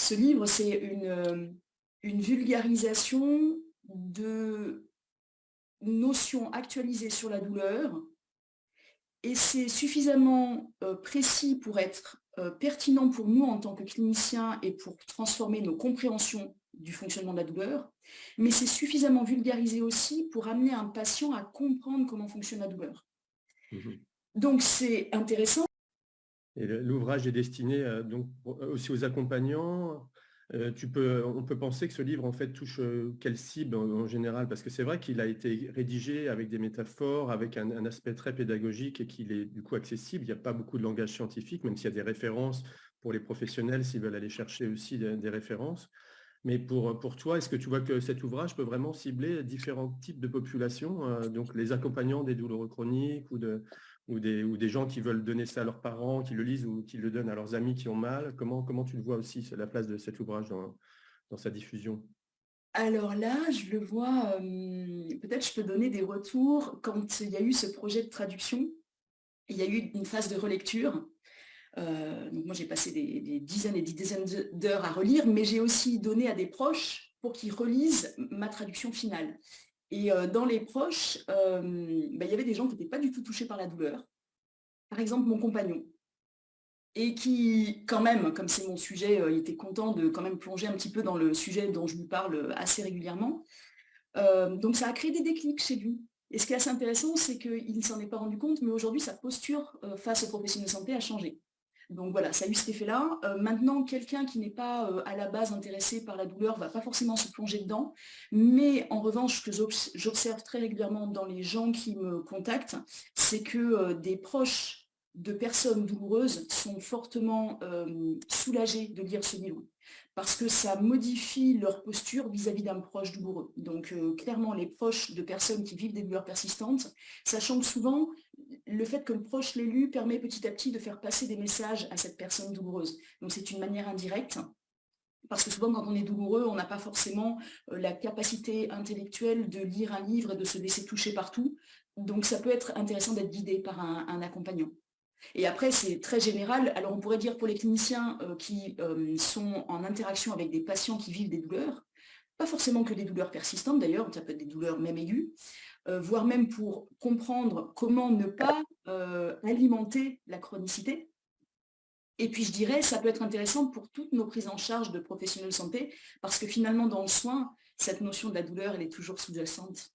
Ce livre, c'est une vulgarisation de notions actualisées sur la douleur et c'est suffisamment, précis pour être, pertinent pour nous en tant que cliniciens et pour transformer nos compréhensions du fonctionnement de la douleur, mais c'est suffisamment vulgarisé aussi pour amener un patient à comprendre comment fonctionne la douleur. Mmh. Donc c'est intéressant. Et l'ouvrage est destiné, donc aussi aux accompagnants. On peut penser que ce livre, en fait, touche, quelle cible en général? Parce que c'est vrai qu'il a été rédigé avec des métaphores, avec un aspect très pédagogique et qu'il est du coup accessible. Il n'y a pas beaucoup de langage scientifique, même s'il y a des références pour les professionnels s'ils veulent aller chercher aussi des références. Mais pour toi, est-ce que tu vois que cet ouvrage peut vraiment cibler différents types de populations, donc les accompagnants des douloureux chroniques ou des gens qui veulent donner ça à leurs parents, qui le lisent ou qui le donnent à leurs amis qui ont mal? Comment tu le vois aussi, la place de cet ouvrage dans sa diffusion? Alors là, je le vois, peut-être je peux donner des retours quand il y a eu ce projet de traduction. Il y a eu une phase de relecture. Donc moi j'ai passé des dizaines et des dizaines d'heures à relire, mais j'ai aussi donné à des proches pour qu'ils relisent ma traduction finale. Et dans les proches, il y avait des gens qui n'étaient pas du tout touchés par la douleur. Par exemple, mon compagnon et qui quand même, comme c'est mon sujet, il était content de quand même plonger un petit peu dans le sujet dont je lui parle, assez régulièrement. Donc ça a créé des déclics chez lui. Et ce qui est assez intéressant, c'est qu'il ne s'en est pas rendu compte, mais aujourd'hui sa posture, face aux professionnels de santé a changé. Donc voilà, ça a eu cet effet-là. Maintenant, quelqu'un qui n'est pas, à la base intéressé par la douleur va pas forcément se plonger dedans. Mais en revanche, ce que j'observe très régulièrement dans les gens qui me contactent, c'est que, des proches de personnes douloureuses sont fortement, soulagés de lire ce livre. Parce que ça modifie leur posture vis-à-vis d'un proche douloureux. Donc, clairement, les proches de personnes qui vivent des douleurs persistantes, sachant que souvent, le fait que le proche l'ait lu permet petit à petit de faire passer des messages à cette personne douloureuse. Donc c'est une manière indirecte, parce que souvent quand on est douloureux, on n'a pas forcément la capacité intellectuelle de lire un livre et de se laisser toucher partout. Donc ça peut être intéressant d'être guidé par un accompagnant. Et après, c'est très général. Alors on pourrait dire pour les cliniciens qui sont en interaction avec des patients qui vivent des douleurs, pas forcément que des douleurs persistantes d'ailleurs, ça peut être des douleurs même aiguës, voire même pour comprendre comment ne pas alimenter la chronicité. Et puis je dirais, ça peut être intéressant pour toutes nos prises en charge de professionnels de santé, parce que finalement dans le soin, cette notion de la douleur, elle est toujours sous-jacente.